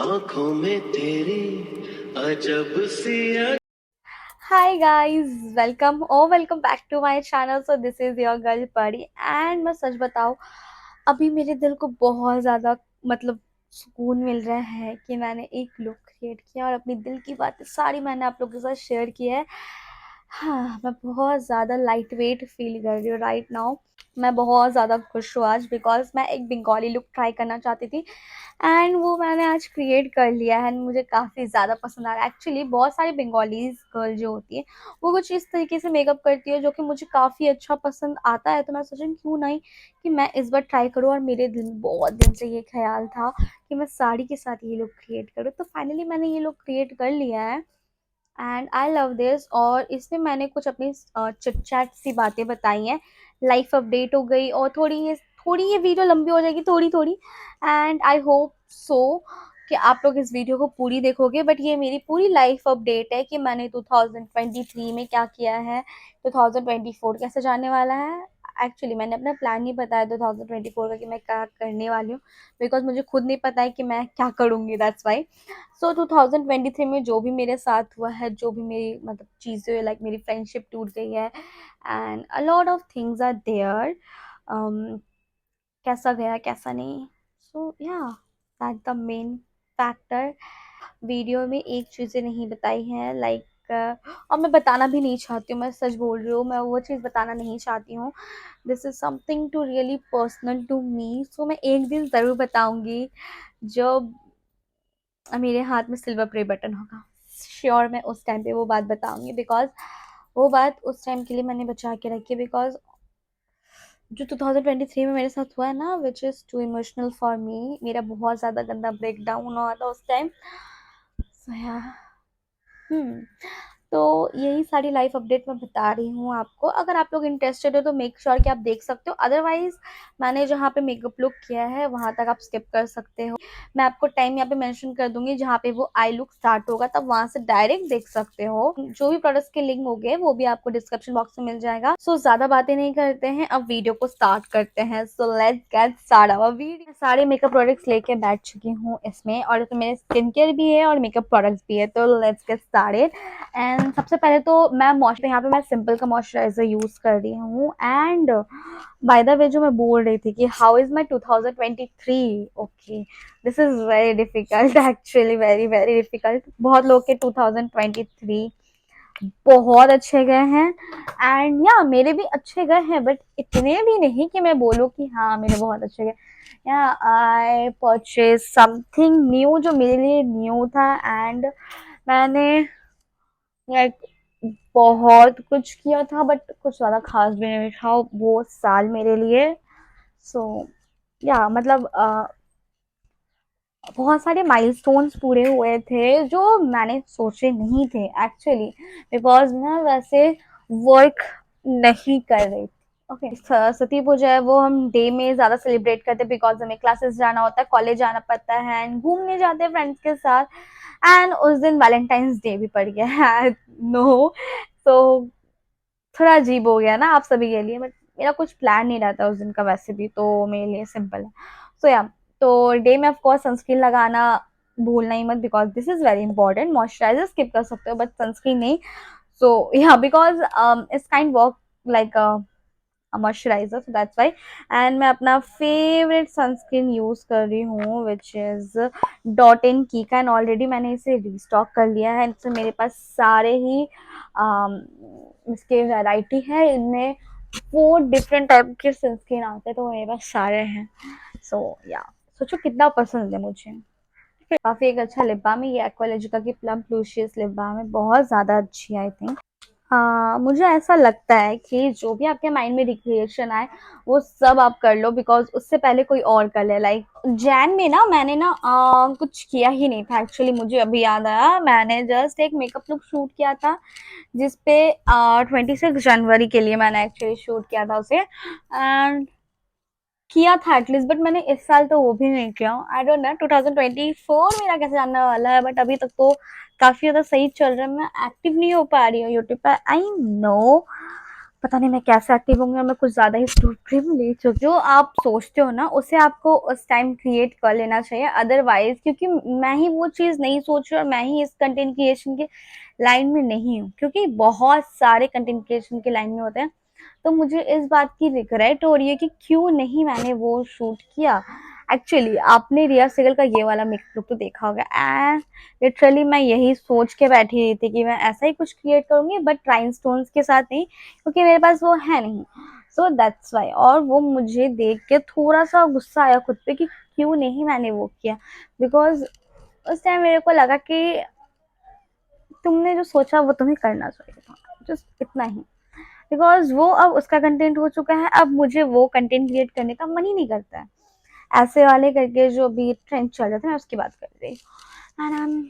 आंखों में तेरी अजब सी Hi guys, welcome back to my channel. So this is your girl Pari and मैं सच बताऊँ अभी मेरे दिल को बहुत ज़्यादा मतलब सुकून मिल रहा है कि मैंने एक लुक क्रिएट किया और अपनी दिल की बातें सारी मैंने आप लोगों के साथ शेयर की है। हाँ, मैं बहुत ज़्यादा लाइट वेट फील कर रही हूँ राइट नाउ। मैं बहुत ज़्यादा खुश हूँ आज बिकॉज मैं एक बंगाली लुक ट्राई करना चाहती थी एंड वो मैंने आज क्रिएट कर लिया है एंड मुझे काफ़ी ज़्यादा पसंद आ रहा है। एक्चुअली बहुत सारी बंगालीज गर्ल जो होती है वो कुछ इस तरीके से मेकअप करती है जो कि मुझे काफ़ी अच्छा पसंद आता है, तो मैं सोच रही हूँ क्यों नहीं कि मैं इस बार ट्राई करूँ। और मेरे दिल में बहुत दिन से ये ख्याल था कि मैं साड़ी के साथ ये लुक क्रिएट करूँ, तो फाइनली मैंने ये लुक क्रिएट कर लिया है एंड आई लव दिस। और इसमें मैंने कुछ अपनी चिट चैट सी बातें बताई हैं, लाइफ अपडेट हो गई और थोड़ी ये वीडियो लंबी हो जाएगी थोड़ी थोड़ी एंड आई होप सो कि आप लोग इस वीडियो को पूरी देखोगे। बट ये मेरी पूरी लाइफ अपडेट है कि मैंने 2023 में क्या किया है, 2024 कैसे जाने वाला है। एक्चुअली मैंने अपना प्लान नहीं बताया 2024 का कि मैं क्या करने वाली हूँ बिकॉज मुझे खुद नहीं पता है कि मैं क्या करूँगी, दैट्स वाई। सो 2023 में जो भी मेरे साथ हुआ है, जो भी मेरी मतलब चीज़ें लाइक मेरी फ्रेंडशिप टूट गई है and a lot of things are there, कैसा गया कैसा नहीं। सो या that the main factor. Video में एक चीज़ें नहीं बताई हैं लाइक और मैं बताना भी नहीं चाहती हूँ, मैं सच बोल रही हूँ, मैं वो चीज़ बताना नहीं चाहती हूँ। This is something too really personal to me. So मैं एक दिन ज़रूर बताऊँगी जब मेरे हाथ में सिल्वर प्ले बटन होगा। श्योर मैं उस टाइम पे वो बात बताऊंगी बिकॉज वो बात उस टाइम के लिए मैंने बचा के रखी है बिकॉज जो 2023 में मेरे साथ हुआ है ना which is too emotional for me. मेरा बहुत ज़्यादा गंदा ब्रेक डाउन हुआ था उस टाइम। सो या हम्म तो यही सारी लाइफ अपडेट मैं बता रही हूँ आपको। अगर आप लोग इंटरेस्टेड हो तो मेक श्योर कि आप देख सकते हो, अदरवाइज मैंने जहाँ पे मेकअप लुक किया है वहां तक आप स्किप कर सकते हो। मैं आपको टाइम यहाँ पे मेंशन कर दूंगी जहाँ पे वो आई लुक स्टार्ट होगा, तब वहां से डायरेक्ट देख सकते हो। जो भी प्रोडक्ट्स के लिंक हो गए वो भी आपको डिस्क्रिप्शन बॉक्स में मिल जाएगा। सो ज्यादा बातें नहीं करते हैं, अब वीडियो को स्टार्ट करते हैं। So let's get start our video. सारे मेकअप प्रोडक्ट्स लेके बैठ चुकी हूँ इसमें और इसमें मेरे स्किन केयर भी है और मेकअप प्रोडक्ट्स भी है, तो लेट्स गेट स्टार्टेड। एंड सबसे पहले तो मैं यहाँ पे मैं सिंपल का मॉइस्चराइजर यूज कर रही हूँ एंड बाय द वे जो मैं बोल रही थी कि how is my 2023, okay this is very difficult, actually very very difficult. बहुत लोग के 2023 बहुत अच्छे गए हैं एंड या मेरे भी अच्छे गए हैं, बट इतने भी नहीं कि मैं बोलूँ कि हाँ मेरे बहुत अच्छे गए। या आई परचेज समथिंग न्यू जो मेरे लिए न्यू था एंड मैंने लाइक बहुत कुछ किया था बट कुछ ज़्यादा खास भी नहीं था वो साल मेरे लिए। सो या मतलब बहुत सारे माइलस्टोन्स पूरे हुए थे जो मैंने सोचे नहीं थे एक्चुअली बिकॉज मैं वैसे वर्क नहीं कर रही थी। ओके सरस्वती पूजा है वो हम डे में ज़्यादा सेलिब्रेट करते हैं बिकॉज हमें क्लासेस जाना होता है, कॉलेज जाना पड़ता है एंड घूमने जाते हैं फ्रेंड्स के साथ एंड उस दिन वैलेंटाइंस डे भी पड़ गया है नो। तो थोड़ा अजीब हो गया ना आप सभी के लिए, बट मेरा कुछ प्लान नहीं रहता उस दिन का वैसे भी, तो मेरे लिए सिंपल है। सो या तो डे में ऑफकोर्स सनस्क्रीन लगाना भूलना ही मत because this is very important. Moisturiser skip कर सकते हो बट सनस्क्रीन नहीं। सो या because it's kind work like moisturiser, so that's why. And मैं अपना फेवरेट सनस्क्रीन यूज कर रही हूँ विच इज डॉट इन की का एंड ऑलरेडी मैंने इसे रिस्टॉक कर लिया है। इससे मेरे पास सारे ही इसके वैरायटी है, इनमें 4 डिफरेंट टाइप के सनस्क्रीन आते हैं तो मेरे पास सारे हैं। सो या सोचो कितना पसंद है मुझे। काफी एक अच्छा लिप बाम है ये, एक्वालॉजिका की प्लम प्लूशियस लिप बाम है, बहुत ज्यादा अच्छी है आई थिंक। हाँ मुझे ऐसा लगता है कि जो भी आपके माइंड में रिक्रिएशन आए वो सब आप कर लो बिकॉज उससे पहले कोई और कर ले। लाइक जैन में ना मैंने ना कुछ किया ही नहीं था एक्चुअली, मुझे अभी याद आया मैंने जस्ट एक मेकअप लुक शूट किया था जिसपे 26 जनवरी के लिए मैंने एक्चुअली शूट किया था उसे एंड किया था एटलीस्ट, बट मैंने इस साल तो वो भी नहीं किया। आई डोंट नो 2024 मेरा कैसे जानने वाला है, बट अभी तक तो काफी ज्यादा सही चल रहा है। मैं एक्टिव नहीं हो पा रही हूँ यूट्यूब पर, आई नो पता नहीं मैं कैसे एक्टिव होंगी और मैं कुछ ज़्यादा ही स्ट्रीम ले चुकी। जो आप सोचते हो ना उसे आपको उस टाइम क्रिएट कर लेना चाहिए, अदरवाइज क्योंकि मैं ही वो चीज़ नहीं सोच रही और मैं ही इस कंटेंट क्रिएशन के लाइन में नहीं हूँ, क्योंकि बहुत सारे कंटेंट क्रिएशन के लाइन में होते हैं। तो मुझे इस बात की रिग्रेट हो रही है कि क्यों नहीं मैंने वो शूट किया। एक्चुअली आपने रिया सहगल का ये वाला मेकअप लुक तो देखा होगा, एंड लिटरली मैं यही सोच के बैठी हुई थी कि मैं ऐसा ही कुछ क्रिएट करूंगी, बट राइनस्टोन्स के साथ नहीं, क्योंकि मेरे पास वो है नहीं। So that's why. और वो मुझे देख के थोड़ा सा गुस्सा आया खुद पे कि क्यों नहीं मैंने वो किया, बिकॉज उस टाइम मेरे को लगा कि तुमने जो सोचा वो तुम्हें करना चाहिए था, जस्ट इतना ही। बिकॉज वो अब उसका कंटेंट हो चुका है, अब मुझे वो कंटेंट क्रिएट करने का मन ही नहीं करता है। ऐसे वाले करके जो भी ट्रेंड चल रहे थे, मैं उसकी बात कर रही हूँ। एंड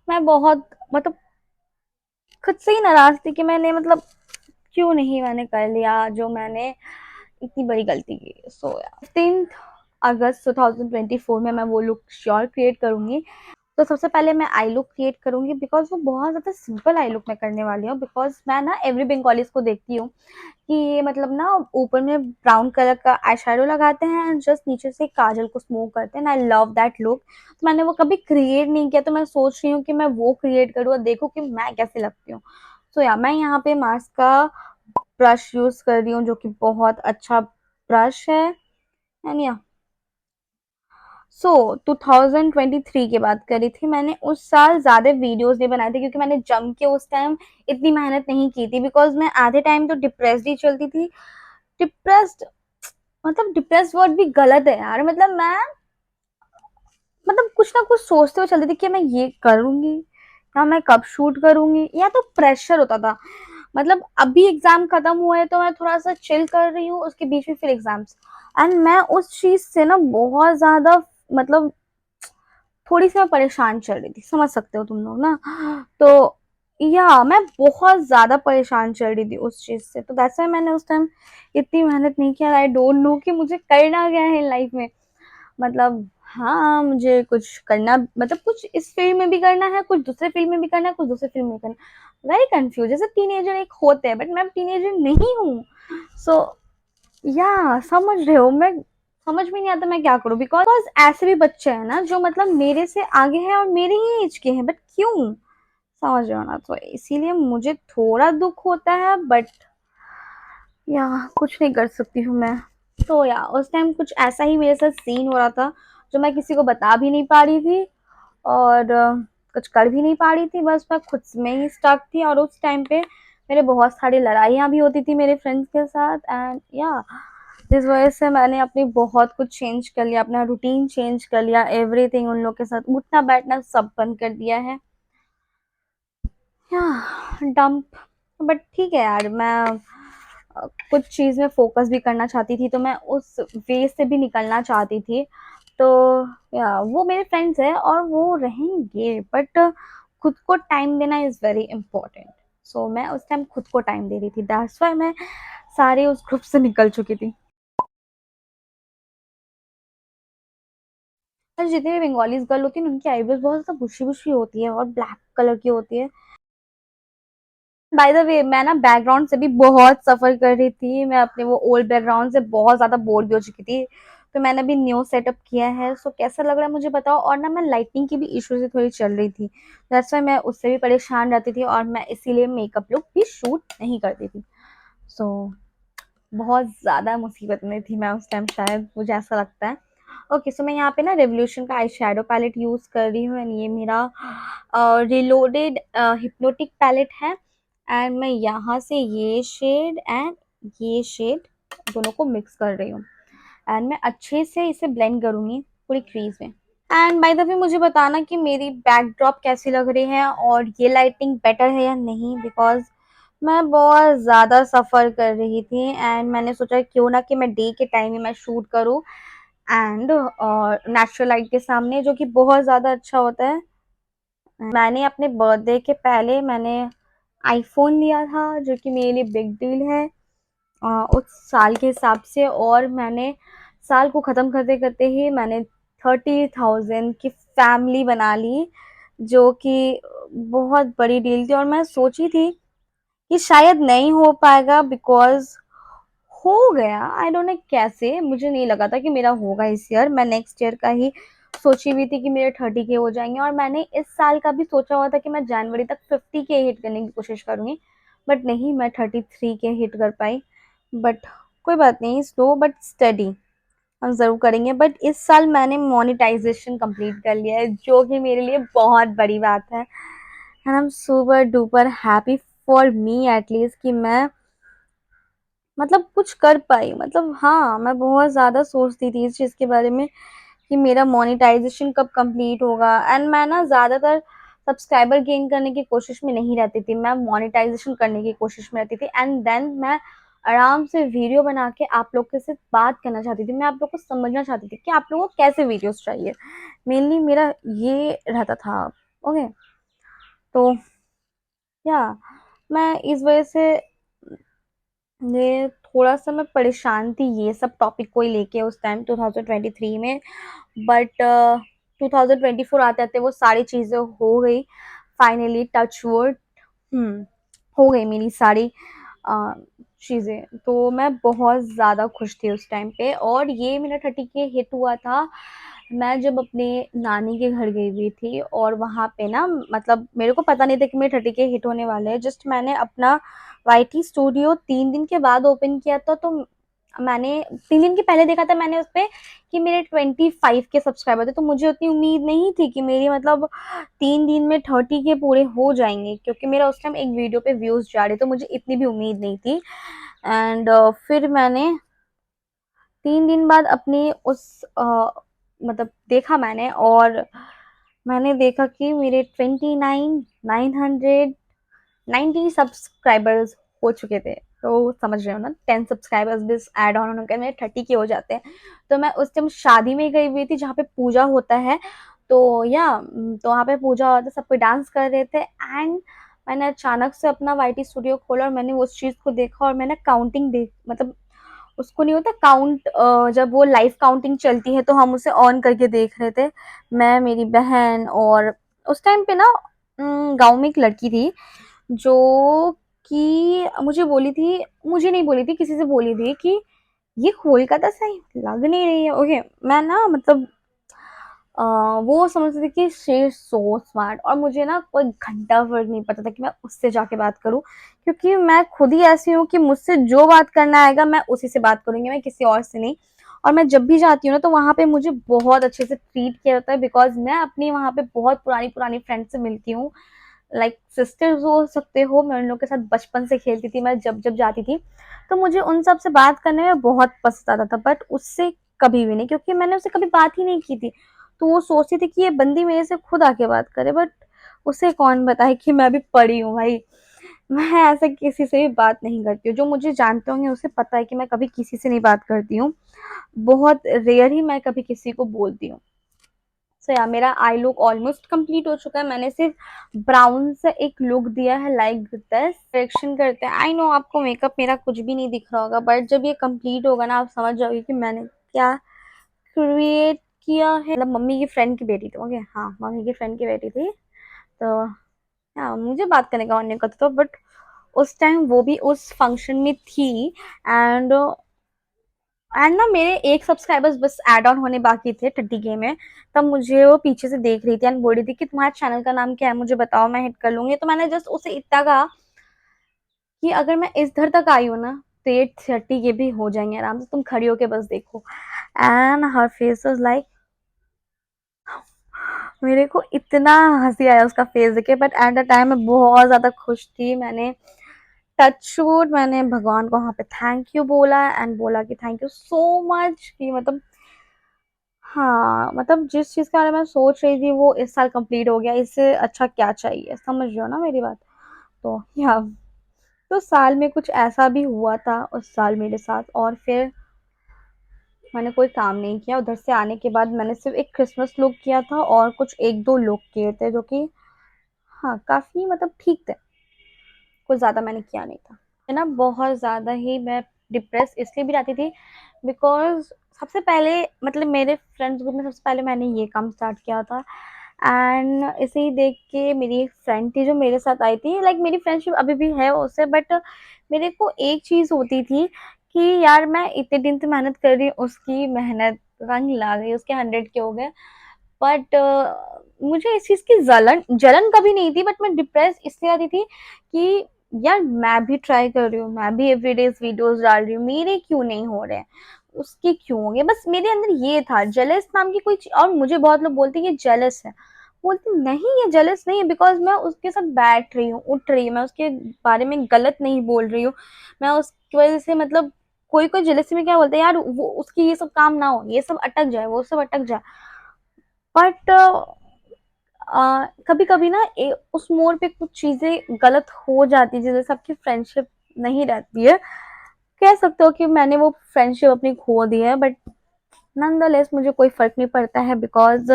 मैं बहुत मतलब खुद से ही नाराज थी कि मैंने मतलब क्यों नहीं मैंने कर लिया जो मैंने इतनी बड़ी गलती की। सो या 15 अगस्त 2024 में मैं वो लुक श्योर क्रिएट करूंगी। तो सबसे पहले मैं आई लुक क्रिएट करूंगी, बिकॉज वो बहुत ज़्यादा सिंपल आई लुक मैं करने वाली हूँ। बिकॉज मैं ना एवरी बंगालीज को देखती हूँ कि ये मतलब ना ऊपर में ब्राउन कलर का आई शेडो लगाते हैं एंड जस्ट नीचे से काजल को स्मोक करते हैं। I love that look. तो मैंने वो कभी क्रिएट नहीं किया, तो मैं सोच रही हूँ कि मैं वो क्रिएट करूँ और देखूँ कि मैं कैसे लगती हूँ। सो या मैं यहाँ पे मार्स का ब्रश यूज कर रही हूँ, जो कि बहुत अच्छा ब्रश है। एंड या सो 2023 की बात करी थी मैंने, उस साल ज्यादा वीडियोस नहीं बनाए थे क्योंकि मैंने जम के उस टाइम इतनी मेहनत नहीं की थी। बिकॉज मैं आधे टाइम तो डिप्रेस्ड ही चलती थी। डिप्रेस्ड मतलब डिप्रेस्ड वर्ड भी गलत है यार, मतलब मैं मतलब कुछ ना कुछ सोचते हुए चलती थी कि मैं ये करूंगी या मैं कब शूट करूंगी, या तो प्रेशर होता था। मतलब अभी एग्जाम खत्म हुए तो मैं थोड़ा सा चिल कर रही हूँ, उसके बीच में फिर एग्जाम्स। एंड मैं उस चीज से ना बहुत ज्यादा मतलब थोड़ी सी मैं परेशान चल रही थी, समझ सकते हो तुम लोग ना। तो या मैं बहुत ज्यादा परेशान चल रही थी उस चीज से, तो दैट्स व्हाई मैंने उस टाइम इतनी मेहनत नहीं किया। आई डोंट नो कि मुझे करना क्या है लाइफ में। मतलब हाँ, मुझे कुछ करना मतलब कुछ इस फील्ड में भी करना है, कुछ दूसरे फील्ड में भी करना है, कुछ दूसरे फील्ड में करना है। वेरी कंफ्यूज, जैसे टीनेजर एक होते हैं बट मैं टीनेजर नहीं हूँ। सो या समझ रहे हो, मैं समझ में नहीं आता मैं क्या करूं। बिकॉज ऐसे भी बच्चे हैं ना जो मतलब मेरे से आगे हैं और मेरे ही एज के हैं, बट क्यों, समझ रहे हो ना। तो इसीलिए मुझे थोड़ा दुख होता है, बट या कुछ नहीं कर सकती हूँ मैं। तो या उस टाइम कुछ ऐसा ही मेरे साथ सीन हो रहा था जो मैं किसी को बता भी नहीं पा रही थी और कुछ कर भी नहीं पा रही थी, बस मैं खुद में ही स्टक थी। और उस टाइम पे मेरे बहुत सारी लड़ाइयाँ भी होती थी मेरे फ्रेंड्स के साथ। एंड या जिस वजह से मैंने अपनी बहुत कुछ चेंज कर लिया, अपना रूटीन चेंज कर लिया, एवरीथिंग उन लोग के साथ उठना बैठना सब बंद कर दिया है। या डंप। बट ठीक है यार, मैं कुछ चीज़ में फोकस भी करना चाहती थी, तो मैं उस वे से भी निकलना चाहती थी। तो या वो मेरे फ्रेंड्स हैं और वो रहेंगे, बट खुद को टाइम देना इज़ वेरी इंपॉर्टेंट। सो मैं उस टाइम खुद को टाइम दे रही थी, दैट्स व्हाई मैं सारे उस ग्रुप से निकल चुकी थी। और जितनी भी बंगालीज गर्ल होती है ना, उनकी आईब्रोज बहुत ज्यादा बुशी बुशी होती है और ब्लैक कलर की होती है। बाय द वे मैं ना बैकग्राउंड से भी बहुत सफर कर रही थी, मैं अपने वो ओल्ड बैकग्राउंड से बहुत ज्यादा बोर भी हो चुकी थी। तो मैंने अभी न्यू सेटअप किया है। सो कैसा लग रहा है मुझे बताओ। और ना मैं लाइटिंग की भी इशू से थोड़ी चल रही थी, दैट्स व्हाई मैं उससे भी परेशान रहती थी और मैं इसीलिए मेकअप लुक भी शूट नहीं करती थी। सो बहुत ज़्यादा मुसीबत में थी मैं उस टाइम, शायद मुझे ऐसा लगता है। ओके, सो मैं यहाँ पे ना रेवोल्यूशन का आई शेडो पैलेट यूज़ कर रही हूँ एंड ये मेरा रिलोडेड हिप्नोटिक पैलेट है। एंड मैं यहाँ से ये शेड एंड ये शेड दोनों को मिक्स कर रही हूँ एंड मैं अच्छे से इसे ब्लेंड करूँगी पूरी क्रीज में। एंड बाय द वे मुझे बताना कि मेरी बैकड्रॉप कैसी लग रही है और ये लाइटिंग बेटर है या नहीं, बिकॉज मैं बहुत ज़्यादा सफ़र कर रही थी एंड मैंने सोचा क्यों ना कि मैं डे के टाइम ही मैं शूट करूँ एंड और नेचुरल लाइट के सामने, जो कि बहुत ज़्यादा अच्छा होता है। मैंने अपने बर्थडे के पहले मैंने आईफोन लिया था, जो कि मेरे लिए बिग डील है उस साल के हिसाब से। और मैंने साल को ख़त्म करते करते ही मैंने 30,000 की फैमिली बना ली, जो कि बहुत बड़ी डील थी। और मैं सोची थी कि शायद नहीं हो पाएगा, बिकॉज हो गया, आई डोंट नो कैसे, मुझे नहीं लगा था कि मेरा होगा इस ईयर। मैं नेक्स्ट ईयर का ही सोची हुई थी कि मेरे 30 के हो जाएंगे, और मैंने इस साल का भी सोचा हुआ था कि मैं जनवरी तक 50 के हिट करने की कोशिश करूंगी, बट नहीं, मैं 33 के हिट कर पाई। बट कोई बात नहीं, स्लो बट स्टडी हम जरूर करेंगे। बट इस साल मैंने मोनेटाइजेशन कंप्लीट कर लिया है, जो कि मेरे लिए बहुत बड़ी बात है, and I am super duper happy for me at least, कि मैं मतलब कुछ कर पाई। मतलब हाँ, मैं बहुत ज़्यादा सोचती थी इस चीज़ के बारे में कि मेरा मोनेटाइजेशन कब कंप्लीट होगा, एंड मैं ना ज़्यादातर सब्सक्राइबर गेन करने की कोशिश में नहीं रहती थी, मैं मोनेटाइजेशन करने की कोशिश में रहती थी। एंड देन मैं आराम से वीडियो बना के आप लोग के साथ बात करना चाहती थी, मैं आप लोग को समझना चाहती थी कि आप लोगों को कैसे वीडियोस चाहिए। मेनली मेरा ये रहता था। ओके, तो या मैं इस वजह से ये थोड़ा सा मैं परेशान थी ये सब टॉपिक को ही लेके उस टाइम 2023 में। बट 2024 आते आते वो सारी चीज़ें हो गई फाइनली, टच वुड। हो गई मेरी सारी चीज़ें, तो मैं बहुत ज़्यादा खुश थी उस टाइम पे। और ये मेरा 30 के हिट हुआ था मैं जब अपने नानी के घर गई हुई थी, और वहाँ पे ना मतलब मेरे को पता नहीं था कि मेरे 30 के हिट होने वाले हैं। जस्ट मैंने अपना वाईटी स्टूडियो 3 दिन के बाद ओपन किया था, तो मैंने 3 दिन के पहले देखा था मैंने उस पे कि मेरे 25 के सब्सक्राइबर थे, तो मुझे उतनी उम्मीद नहीं थी कि मेरी मतलब 3 दिन में 30 के पूरे हो जाएंगे, क्योंकि मेरा उस टाइम एक वीडियो पे व्यूज जा रहे, तो मुझे इतनी भी उम्मीद नहीं थी। एंड फिर मैंने 3 दिन बाद अपनी उस मतलब देखा मैंने, और मैंने देखा कि मेरे 29,990 सब्सक्राइबर्स हो चुके थे। तो समझ रहे हो ना, 10 सब्सक्राइबर्स भी ऐड ऑन होकर मेरे 30 के हो जाते हैं। तो मैं उस टाइम शादी में गई हुई थी जहाँ पे पूजा होता है, तो तो वहाँ पे पूजा होता है, सब कोई डांस कर रहे थे, एंड मैंने अचानक से अपना वाईटी स्टूडियो खोला और मैंने उस चीज़ को देखा, और मैंने काउंटिंग देख मतलब उसको नहीं होता काउंट, जब वो लाइव काउंटिंग चलती है तो हम उसे ऑन करके देख रहे थे, मैं, मेरी बहन। और उस टाइम पे ना गांव में एक लड़की थी जो कि मुझे बोली थी, मुझे नहीं बोली थी, किसी से बोली थी कि ये कोलकाता से लग नहीं रही है। ओके, मैं ना मतलब वो समझती थी कि शी इज सो स्मार्ट, और मुझे ना कोई घंटा फर्क नहीं पड़ता था कि मैं उससे जाके बात करूं, क्योंकि मैं खुद ही ऐसी हूँ कि मुझसे जो बात करना आएगा मैं उसी से बात करूंगी, मैं किसी और से नहीं। और मैं जब भी जाती हूँ ना, तो वहाँ पे मुझे बहुत अच्छे से ट्रीट किया जाता है, बिकॉज मैं अपनी वहाँ पे बहुत पुरानी पुरानी फ्रेंड से मिलती हूँ, लाइक सिस्टर्स हो सकते हो, मैं उन लोग के साथ बचपन से खेलती थी, मैं जब जब जाती थी, तो मुझे उन सब से बात करने में बहुत पसंद आता था। बट उससे कभी भी नहीं, क्योंकि मैंने उससे कभी बात ही नहीं की थी, तो वो सोचती थी कि ये बंदी मेरे से खुद आके बात करे। बट उसे कौन बताए कि मैं भी पढ़ी हूँ भाई, मैं ऐसे किसी से भी बात नहीं करती हूँ। जो मुझे जानते होंगे उसे पता है कि मैं कभी किसी से नहीं बात करती हूँ, बहुत रेयर ही मैं कभी किसी को बोलती हूँ। सो या मेरा आई लुक ऑलमोस्ट कंप्लीट हो चुका है, मैंने सिर्फ ब्राउन से एक लुक दिया है, लाइक दिस करेक्शन करते हैं। आई नो आपको मेकअप मेरा कुछ भी नहीं दिख रहा होगा, बट जब ये कंप्लीट होगा ना, आप समझ जाओगे कि मैंने क्या क्रिएट किया है। मतलब मम्मी की फ्रेंड की बेटी थी। ओके, हाँ, मम्मी की फ्रेंड की बेटी थी, तो हाँ, मुझे बात करने का मन नहीं करता था, बट उस टाइम वो भी उस फंक्शन में थी। एंड ना मेरे 1 सब्सक्राइबर्स बस ऐड ऑन होने बाकी थे 30 के में, तब मुझे वो पीछे से देख रही थी एंड बोल रही थी कि तुम्हारे चैनल का नाम क्या है, मुझे बताओ, मैं हिट कर लूंगी। तो मैंने जस्ट उसे इतना कहा कि अगर मैं इस धर तक आई हूँ ना, तो ये 30 के भी हो जाएंगे आराम से, तुम खड़ी होके बस देखो। And her face was like, मेरे को इतना हंसी आया उसका फेस देखे, बट एट द टाइम मैं बहुत ज्यादा खुश थी। मैंने टचवुड, मैंने भगवान को वहां पे थैंक यू बोला, एंड बोला कि थैंक यू सो मच, कि मतलब हाँ, मतलब जिस चीज के बारे में मैं सोच रही थी वो इस साल कंप्लीट हो गया, इससे अच्छा क्या चाहिए, समझ रहे हो ना मेरी बात। तो या तो साल में कुछ ऐसा भी हुआ था उस साल मेरे साथ, और फिर मैंने कोई काम नहीं किया। उधर से आने के बाद मैंने सिर्फ एक क्रिसमस लुक किया था और कुछ एक दो लुक किए थे, जो कि हाँ काफी मतलब ठीक थे, कुछ ज्यादा मैंने किया नहीं था। है ना, बहुत ज्यादा ही मैं डिप्रेस इसलिए भी रहती थी, बिकॉज सबसे पहले मतलब मेरे फ्रेंड्स ग्रुप में सबसे पहले मैंने ये काम स्टार्ट किया था एंड इसे ही देख के मेरी एक फ्रेंड थी जो मेरे साथ आई थी, लाइक मेरी फ्रेंडशिप अभी भी है उससे, बट मेरे को एक चीज़ होती थी कि यार मैं इतने दिन से मेहनत कर रही हूँ, उसकी मेहनत रंग ला गई, उसके 100 के हो गए, बट मुझे इस चीज़ की जलन जलन कभी नहीं थी, बट मैं डिप्रेस इसलिए आती थी कि यार मैं भी ट्राई कर रही हूँ, मैं भी एवरीडे वीडियोस डाल रही हूँ, मेरे क्यों नहीं हो रहे हैं, उसके क्यों हो गए, बस मेरे अंदर ये था, जेलस नाम की कोई चीज। और मुझे बहुत लोग बोलते हैं ये जेलस है, बोलती नहीं ये जेलस नहीं है, बिकॉज मैं उसके साथ बैठ रही हूँ, उठ रही हूँ, मैं उसके बारे में गलत नहीं बोल रही हूँ, मैं उसकी वजह से मतलब कोई कोई जेलसी में क्या बोलते हैं यार वो उसकी ये सब काम ना हो, ये सब अटक जाए, वो सब अटक जाए, बट कभी कभी ना उस मोड़ पे कुछ चीजें गलत हो जाती है, जैसे सबकी फ्रेंडशिप नहीं रहती है, कह सकते हो कि मैंने वो फ्रेंडशिप अपनी खो दी है, बट नॉनदलेस मुझे कोई फर्क नहीं पड़ता है, बिकॉज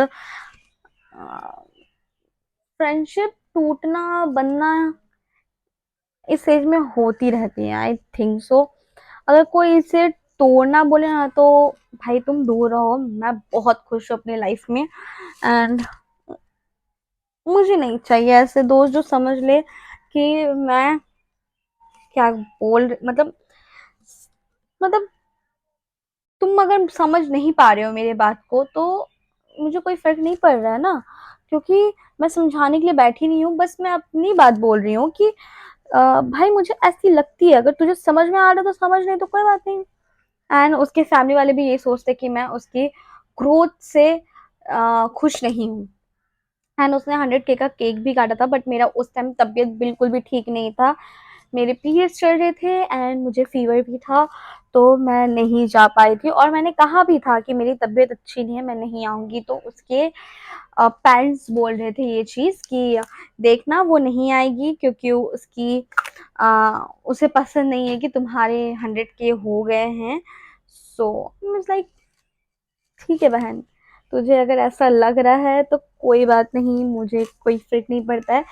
फ्रेंडशिप टूटना बनना इस एज में होती रहती है, आई थिंक सो। अगर कोई इसे तोड़ना बोले ना तो भाई तुम दूर रहो, मैं बहुत खुश हूँ अपनी लाइफ में, एंड मुझे नहीं चाहिए ऐसे दोस्त जो समझ ले कि मैं क्या मतलब तुम अगर समझ नहीं पा रहे हो मेरे बात को तो मुझे कोई फर्क नहीं पड़ रहा है ना, क्योंकि मैं समझाने के लिए बैठी नहीं हूँ, बस मैं अपनी बात बोल रही हूँ कि भाई मुझे ऐसी लगती है, अगर तुझे समझ में आ रहा है तो समझ नहीं तो कोई बात नहीं। एंड उसके फैमिली वाले भी ये सोचते कि मैं उसकी ग्रोथ से खुश नहीं हूँ। एंड उसने 100K का केक भी काटा था, बट मेरा उस टाइम तबीयत बिल्कुल भी ठीक नहीं था, मेरे पीरियड्स चल रहे थे एंड मुझे फीवर भी था, तो मैं नहीं जा पाई थी, और मैंने कहा भी था कि मेरी तबीयत अच्छी नहीं है, मैं नहीं आऊंगी, तो उसके पेरेंट्स बोल रहे थे ये चीज़ कि देखना वो नहीं आएगी क्योंकि उसकी उसे पसंद नहीं है कि तुम्हारे 100K हो गए हैं। सो लाइक ठीक है बहन, तुझे अगर ऐसा लग रहा है तो कोई बात नहीं, मुझे कोई फर्क नहीं पड़ता है,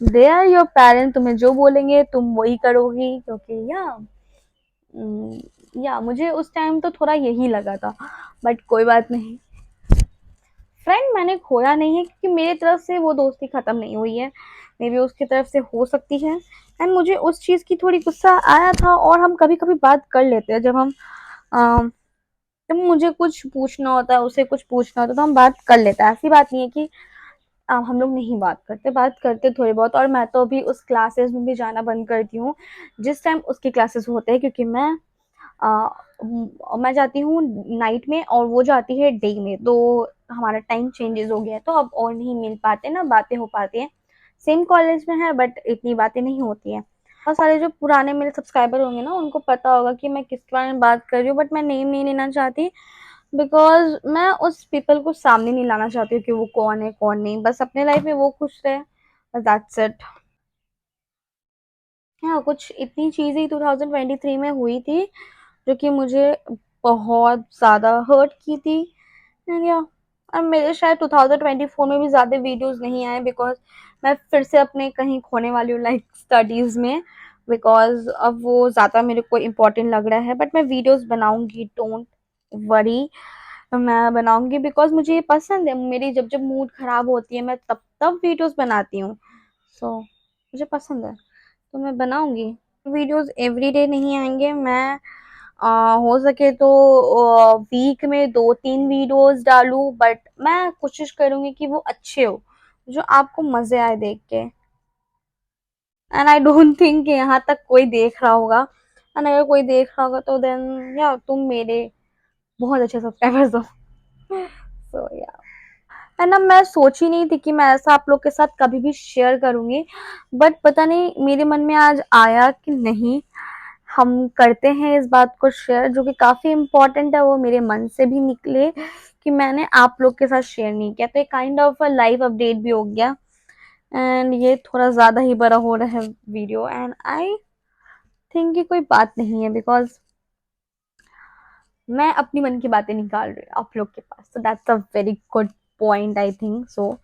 दे आर योर पेरेंट, तुम्हें जो बोलेंगे तुम वही करोगी, क्योंकि या मुझे उस टाइम तो थोड़ा यही लगा था, बट कोई बात नहीं, फ्रेंड मैंने खोया नहीं है, क्योंकि मेरी तरफ से वो दोस्ती खत्म नहीं हुई है, मे बी उसकी तरफ से हो सकती है। एंड मुझे उस चीज़ की थोड़ी गुस्सा आया था, और हम कभी कभी बात कर लेते हैं जब हम जब मुझे कुछ पूछना होता है, उसे कुछ पूछना होता है, तो हम बात कर लेते हैं, ऐसी बात नहीं है कि हम लोग नहीं बात करते, बात करते थोड़ी बहुत। और मैं तो अभी उस क्लासेस में भी जाना बंद करती हूँ जिस टाइम उसके क्लासेस होते हैं, क्योंकि आ, मैं जाती हूँ नाइट में और वो जाती है डे में, तो हमारा टाइम चेंजेस हो गया है, तो अब और नहीं मिल पाते ना, बातें हो पाती हैं, सेम कॉलेज में है बट इतनी बातें नहीं होती हैं। सारे जो पुराने मेरे सब्सक्राइबर होंगे ना उनको पता होगा कि मैं किसके बारे में बात कर रही हूँ, बट मैं नेम नहीं लेना चाहती, बिकॉज मैं उस पीपल को सामने नहीं लाना चाहती हूँ कि वो कौन है कौन नहीं, बस अपने लाइफ में वो खुश रहे, बस दैट्स इट। हाँ, कुछ इतनी चीजें 2023 में हुई थी जो कि मुझे बहुत ज्यादा हर्ट की थी, एंड या और मेरे शायद 2024 में भी ज्यादा वीडियोस नहीं आए, बिकॉज मैं फिर से अपने कहीं खोने वाली हूँ लाइक स्टडीज में, बिकॉज अब वो ज्यादा मेरे को इम्पोर्टेंट लग रहा है, बट मैं वीडियोस बनाऊंगी, डोंट वरी, मैं बनाऊंगी, बिकॉज मुझे ये पसंद है, मेरी जब जब मूड खराब होती है मैं तब तब वीडियोस बनाती हूँ, सो मुझे पसंद है, तो मैं बनाऊंगी। वीडियोस एवरीडे नहीं आएंगे, मैं हो सके तो वीक में 2-3 वीडियोस डालूं, बट मैं कोशिश करूंगी कि वो अच्छे हो, जो आपको मजे आए देख के, एंड आई डोंट थिंक यहाँ तक कोई देख रहा होगा, एंड अगर कोई देख रहा होगा तो देन या तुम मेरे बहुत अच्छे सब्सक्राइबर्स हो, सो या। है ना, मैं सोची नहीं थी कि मैं ऐसा आप लोग के साथ कभी भी शेयर करूंगी, बट पता नहीं मेरे मन में आज आया कि नहीं, हम करते हैं इस बात को शेयर, जो कि काफी इम्पोर्टेंट है, वो मेरे मन से भी निकले कि मैंने आप लोग के साथ शेयर नहीं किया, तो एक काइंड ऑफ लाइव अपडेट भी हो गया, एंड ये थोड़ा ज्यादा ही बड़ा हो रहा है वीडियो, एंड आई थिंक कि कोई बात नहीं है, बिकॉज मैं अपनी मन की बातें निकाल रही हूँ आप लोग के पास, so that's a very good point I think so।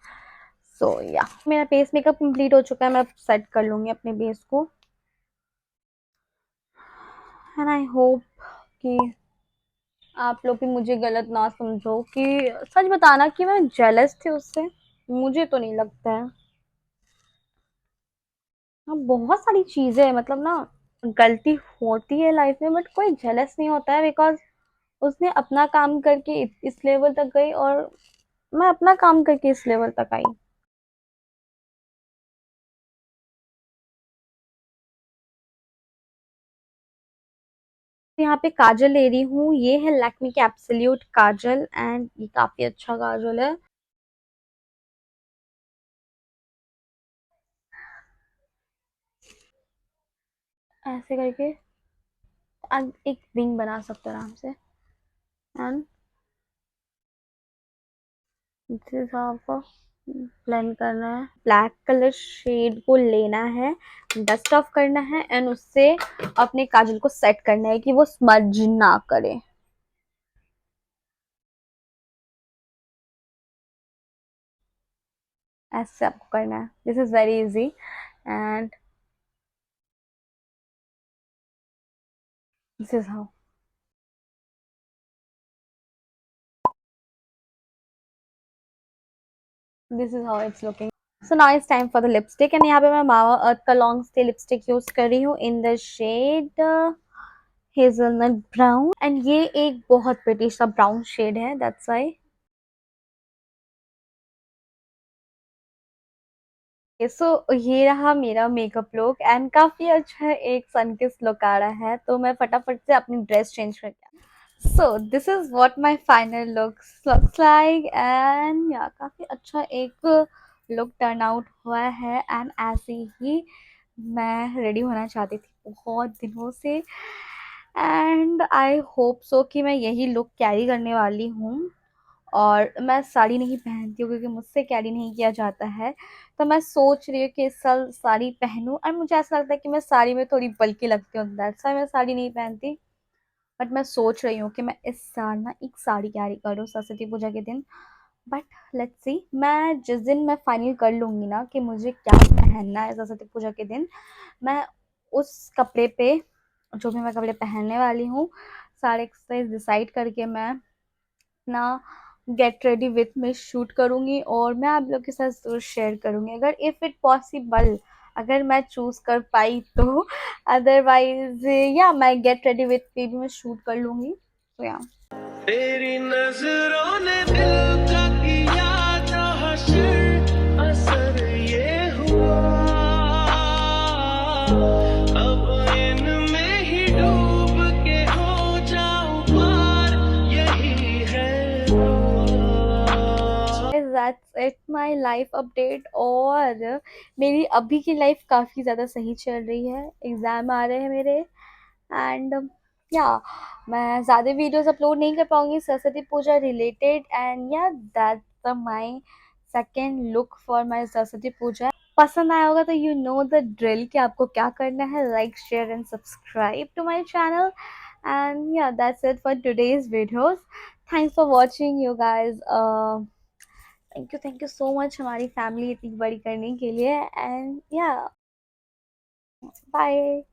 सो या मेरा बेस मेकअप कंप्लीट हो चुका है, मैं सेट कर लूंगी अपने बेस को, एंड आई होप कि आप लोग भी मुझे गलत ना समझो, कि सच बताना कि मैं जेलस थी उससे, मुझे तो नहीं लगता है। हाँ, बहुत सारी चीजें हैं, मतलब ना, गलती होती है लाइफ में, बट कोई जेलस नहीं होता है, बिकॉज उसने अपना काम करके इस लेवल तक गई, और मैं अपना काम करके इस लेवल तक आई। यहाँ पे काजल ले रही हूँ, ये है लैक्मे की एब्सोल्यूट काजल, एंड ये काफी अच्छा काजल है। ऐसे करके अब एक विंग बना सकते हो आराम से। एंड इस हिसाब का ब्लेंड करना है, ब्लैक कलर शेड को लेना है, डस्ट ऑफ करना है, एंड उससे अपने काजल को सेट करना है कि वो स्मज ना करे। ऐसे आपको करना है, this is very easy. And this is how, this is how it's looking. So now it's time for the lipstick, and यहाँ पे मैं मावा अर्थ का लॉन्ग स्टे लिपस्टिक यूज कर रही हूँ in the shade hazelnut brown, and ये एक बहुत प्रिटी सा ब्राउन शेड है, दैट्स व्हाई। सो ये रहा मेरा मेकअप लुक, एंड काफी अच्छा एक सनकिस लुक आ रहा है, तो मैं फटाफट से अपनी ड्रेस चेंज करके, so this is what my final looks like, and या काफी अच्छा एक लुक टर्न आउट हुआ है, एंड ऐसे ही मैं रेडी होना चाहती थी बहुत दिनों से, एंड आई होप सो कि मैं यही लुक कैरी करने वाली हूँ। और मैं साड़ी नहीं पहनती हूँ क्योंकि मुझसे कैरी नहीं किया जाता है, तो मैं सोच रही हूँ कि इस साल साड़ी पहनूं, और मुझे ऐसा लगता है कि मैं साड़ी में थोड़ी बल्कि लगती हूँ, दैट्स व्हाई मैं साड़ी नहीं पहनती। बट मैं सोच रही हूँ कि मैं इस साल ना एक साड़ी कैरी करूँ सरस्वती पूजा के दिन, बट लेट्स सी, मैं जिस दिन मैं फाइनल कर लूँगी ना कि मुझे क्या पहनना है सरस्वती पूजा के दिन, मैं उस कपड़े पे, जो भी मैं कपड़े पहनने वाली हूँ, सारे एक्सरसाइज डिसाइड करके मैं अपना गेट रेडी विथ में शूट करूंगी, और मैं आप लोग के साथ जरूर शेयर करूंगी अगर इफ इट पॉसिबल, अगर मैं चूज कर पाई तो। अदरवाइज या मैं गेट रेडी विथ पे भी मैं शूट कर लूंगी, तो या तेरी नजरों ने दिल का किया जो हशर असर ये हुआ अब इनमें ही डूब के हो जाऊं पार यही है दुआ। That's it my life update, और मेरी अभी की लाइफ काफ़ी ज़्यादा सही चल रही है, एग्ज़ाम आ रहे हैं मेरे, एंड या मैं ज़्यादा वीडियोस अपलोड नहीं कर पाऊंगी Saraswati Puja related, and yeah that's my second look for my Saraswati Puja. पसंद आया होगा तो यू नो द ड्रिल कि आपको क्या करना है, like share and subscribe to my channel, and yeah that's it for today's videos. Thanks for watching you guys, thank you so much हमारी फैमिली इतनी बड़ी करने के लिए, एंड या बाय।